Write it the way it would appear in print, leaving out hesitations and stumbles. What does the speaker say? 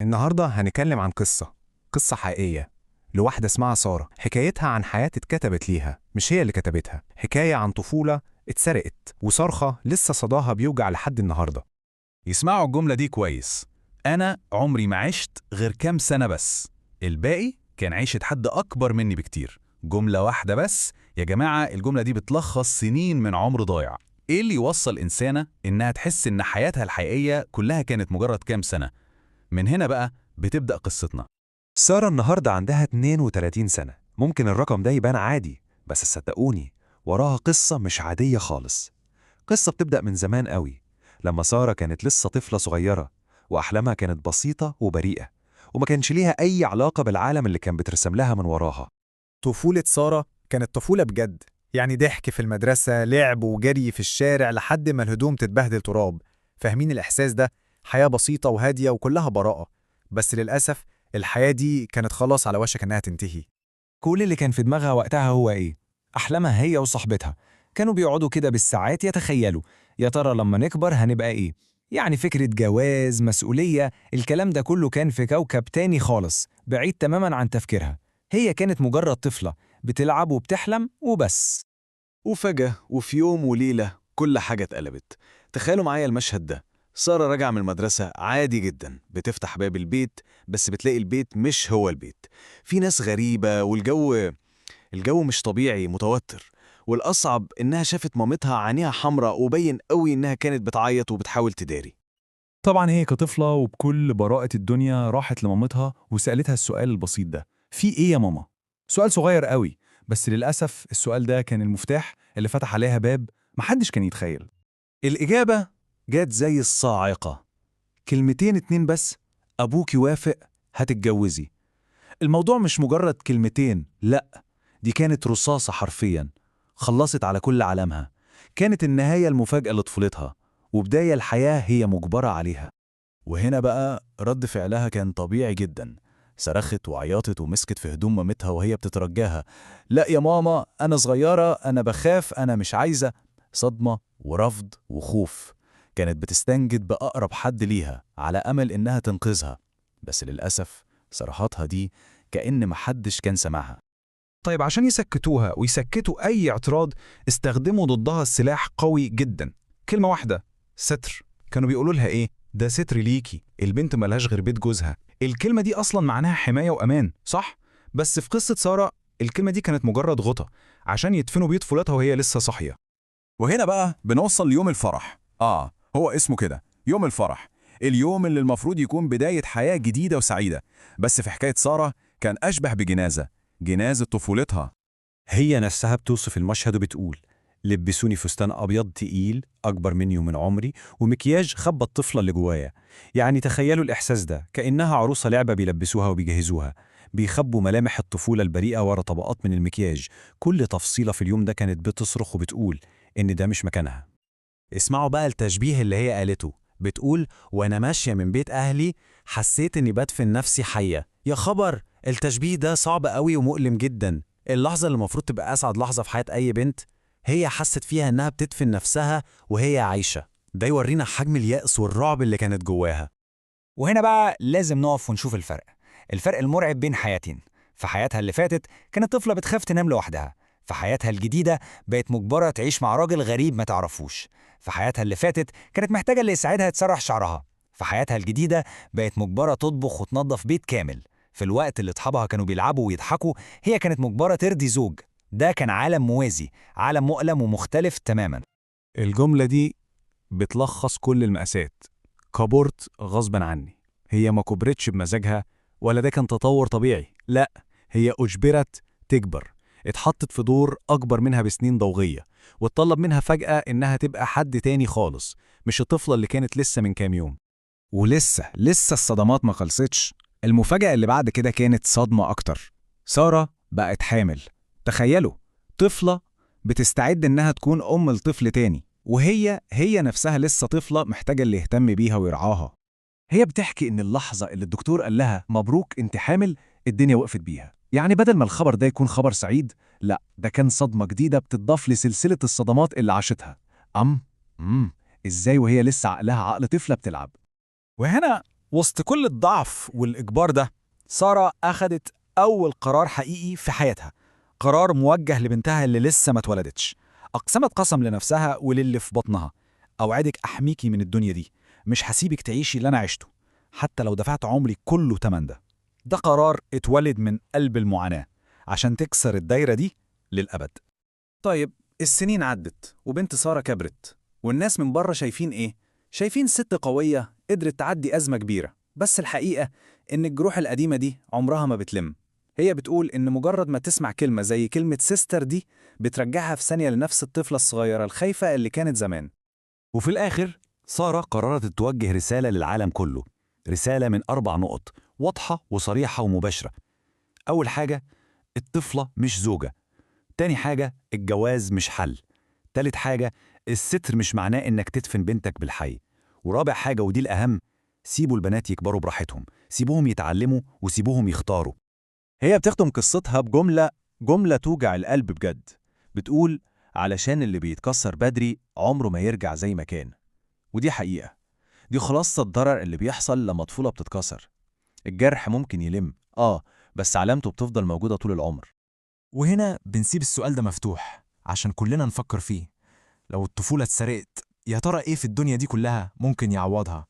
النهاردة هنتكلم عن قصة حقيقية لواحدة اسمها سارة. حكايتها عن حياة اتكتبت ليها، مش هي اللي كتبتها. حكاية عن طفولة اتسرقت وصرخة لسه صداها بيوجع لحد النهاردة. يسمعوا الجملة دي كويس. أنا عمري ما عشت غير كام سنة بس، الباقي كان عيشة حد أكبر مني بكتير. جملة واحدة بس يا جماعة، الجملة دي بتلخص سنين من عمر ضايع. إيه اللي يوصل إنسانة إنها تحس إن حياتها الحقيقية كلها كانت مجرد كام سنة؟ من هنا بقى بتبدأ قصتنا. سارة النهاردة عندها 32 سنة. ممكن الرقم ده يبان عادي، بس صدقوني وراها قصة مش عادية خالص. قصة بتبدأ من زمان قوي، لما سارة كانت لسه طفلة صغيرة، وأحلامها كانت بسيطة وبريئة، وما كانش ليها أي علاقة بالعالم اللي كان بترسم لها من وراها. طفولة سارة كانت طفولة بجد، يعني ضحك في المدرسة، لعب وجري في الشارع لحد ما الهدوم تتبهدل تراب. فاهمين الإحساس ده؟ حياة بسيطة وهادية وكلها براءة. بس للأسف الحياة دي كانت خلاص على وشك إنها تنتهي. كل اللي كان في دماغها وقتها هو إيه؟ أحلامها هي وصاحبتها. كانوا بيقعدوا كده بالساعات يتخيلوا يا ترى لما نكبر هنبقى إيه؟ يعني فكرة جواز، مسؤولية، الكلام ده كله كان في كوكب تاني خالص، بعيد تماما عن تفكيرها. هي كانت مجرد طفلة بتلعب وبتحلم وبس. وفجأة وفي يوم وليلة كل حاجة اتقلبت. تخيلوا معايا المشهد ده. سارة راجعة من المدرسة عادي جدا، بتفتح باب البيت بس بتلاقي البيت مش هو البيت. في ناس غريبة والجو مش طبيعي، متوتر. والأصعب إنها شافت مامتها عينيها حمراء وبين قوي إنها كانت بتعيط وبتحاول تداري. طبعا هي كطفلة وبكل براءة الدنيا راحت لمامتها وسألتها السؤال البسيط ده: في إيه يا ماما؟ سؤال صغير قوي، بس للأسف السؤال ده كان المفتاح اللي فتح عليها باب محدش كان يتخيل. الإجابة جات زي الصاعقة، كلمتين اتنين بس: أبوك يوافق، هتتجوزي. الموضوع مش مجرد كلمتين، لأ، دي كانت رصاصة حرفيا، خلصت على كل عالمها. كانت النهاية المفاجأة لطفولتها، وبداية الحياة هي مجبرة عليها. وهنا بقى رد فعلها كان طبيعي جدا. صرخت وعيطت ومسكت في هدوم مامتها وهي بتترجاها: لا يا ماما، أنا صغيرة، أنا بخاف، أنا مش عايزة. صدمة ورفض وخوف. كانت بتستنجد بأقرب حد ليها على أمل إنها تنقذها، بس للأسف صراحاتها دي كأن محدش كان سمعها. طيب عشان يسكتوها ويسكتوا أي اعتراض، استخدموا ضدها سلاح قوي جدا. كلمة واحدة: ستر. كانوا بيقولوا لها إيه؟ ده ستر ليكي، البنت ملهاش غير بيت جوزها. الكلمة دي أصلا معناها حماية وأمان، صح؟ بس في قصة سارة الكلمة دي كانت مجرد غطا عشان يدفنوا بيه طفولتها وهي لسه صاحية. وهنا بقى بنوصل ليوم الفرح. هو اسمه كده، يوم الفرح. اليوم اللي المفروض يكون بداية حياة جديدة وسعيدة، بس في حكاية سارة كان أشبه بجنازة، جنازة طفولتها. هي نفسها بتوصف المشهد وبتقول: لبسوني فستان أبيض تقيل أكبر مني ومن عمري، ومكياج خبى الطفلة اللي جوايا. يعني تخيلوا الإحساس ده، كأنها عروسة لعبة بيلبسوها وبيجهزوها، بيخبوا ملامح الطفولة البريئة ورا طبقات من المكياج. كل تفصيلة في اليوم ده كانت بتصرخ وبتقول إن ده مش مكانها. اسمعوا بقى التشبيه اللي هي قالته. بتقول: وأنا ماشية من بيت أهلي حسيت إني بدفن نفسي حية. يا خبر، التشبيه ده صعب قوي ومؤلم جدا. اللحظة اللي المفروض تبقى أسعد لحظة في حياة أي بنت، هي حست فيها إنها بتدفن نفسها وهي عايشة. ده يورينا حجم اليأس والرعب اللي كانت جواها. وهنا بقى لازم نقف ونشوف الفرق المرعب بين حياتين. في حياتها اللي فاتت كانت طفلة بتخاف تنام لوحدها. في حياتها الجديدة بقت مجبرة تعيش مع راجل غريب ما تعرفوش. في حياتها اللي فاتت كانت محتاجة اللي يساعدها تسرح شعرها. في حياتها الجديدة بقت مجبرة تطبخ وتنظف بيت كامل. في الوقت اللي أصحابها كانوا بيلعبوا ويضحكوا، هي كانت مجبرة ترضي زوج. ده كان عالم موازي، عالم مؤلم ومختلف تماما. الجملة دي بتلخص كل المأساة. كبرت غصبا عني. هي ما كبرتش بمزاجها، ولا ده كان تطور طبيعي، لا، هي أجبرت تكبر. اتحطت في دور أكبر منها بسنين ضوئية، واتطلب منها فجأة إنها تبقى حد تاني خالص، مش الطفلة اللي كانت لسه من كام يوم. ولسه الصدمات ما خلصتش. المفاجأة اللي بعد كده كانت صدمة أكتر. سارة بقت حامل. تخيلوا، طفلة بتستعد إنها تكون أم لطفل تاني، وهي نفسها لسه طفلة محتاجة اللي يهتم بيها ويرعاها. هي بتحكي إن اللحظة اللي الدكتور قال لها مبروك أنت حامل، الدنيا وقفت بيها. يعني بدل ما الخبر ده يكون خبر سعيد، لا، ده كان صدمة جديدة بتضاف لسلسلة الصدمات اللي عاشتها. أم إزاي وهي لسه عقلها عقل طفلة بتلعب؟ وهنا وسط كل الضعف والإجبار ده، سارة أخدت أول قرار حقيقي في حياتها، قرار موجه لبنتها اللي لسه ما اتولدتش. أقسمت قسم لنفسها وللي في بطنها: أوعدك أحميكي من الدنيا دي، مش هسيبك تعيشي اللي أنا عشته حتى لو دفعت عمري كله تمن ده. ده قرار اتولد من قلب المعاناة عشان تكسر الدايرة دي للأبد. طيب السنين عدت وبنت سارة كبرت، والناس من بره شايفين إيه؟ شايفين ست قوية قدرت تعدي أزمة كبيرة، بس الحقيقة إن الجروح القديمة دي عمرها ما بتلم. هي بتقول إن مجرد ما تسمع كلمة زي كلمة سيستر دي بترجعها في ثانية لنفس الطفلة الصغيرة الخايفة اللي كانت زمان. وفي الآخر سارة قررت توجه رسالة للعالم كله، رسالة من 4 نقط واضحة وصريحة ومباشرة. أول حاجة، الطفلة مش زوجة. تاني حاجة، الجواز مش حل. تالت حاجة، الستر مش معناه إنك تدفن بنتك بالحي. ورابع حاجة ودي الأهم، سيبوا البنات يكبروا براحتهم، سيبوهم يتعلموا وسيبوهم يختاروا. هي بتختم قصتها جملة توجع القلب بجد. بتقول: علشان اللي بيتكسر بدري عمره ما يرجع زي ما كان. ودي حقيقة، دي خلاصة الضرر اللي بيحصل لما طفولة بتتكسر. الجرح ممكن يلم بس علامته بتفضل موجودة طول العمر. وهنا بنسيب السؤال ده مفتوح عشان كلنا نفكر فيه. لو الطفولة اتسرقت، يا ترى إيه في الدنيا دي كلها ممكن يعوضها؟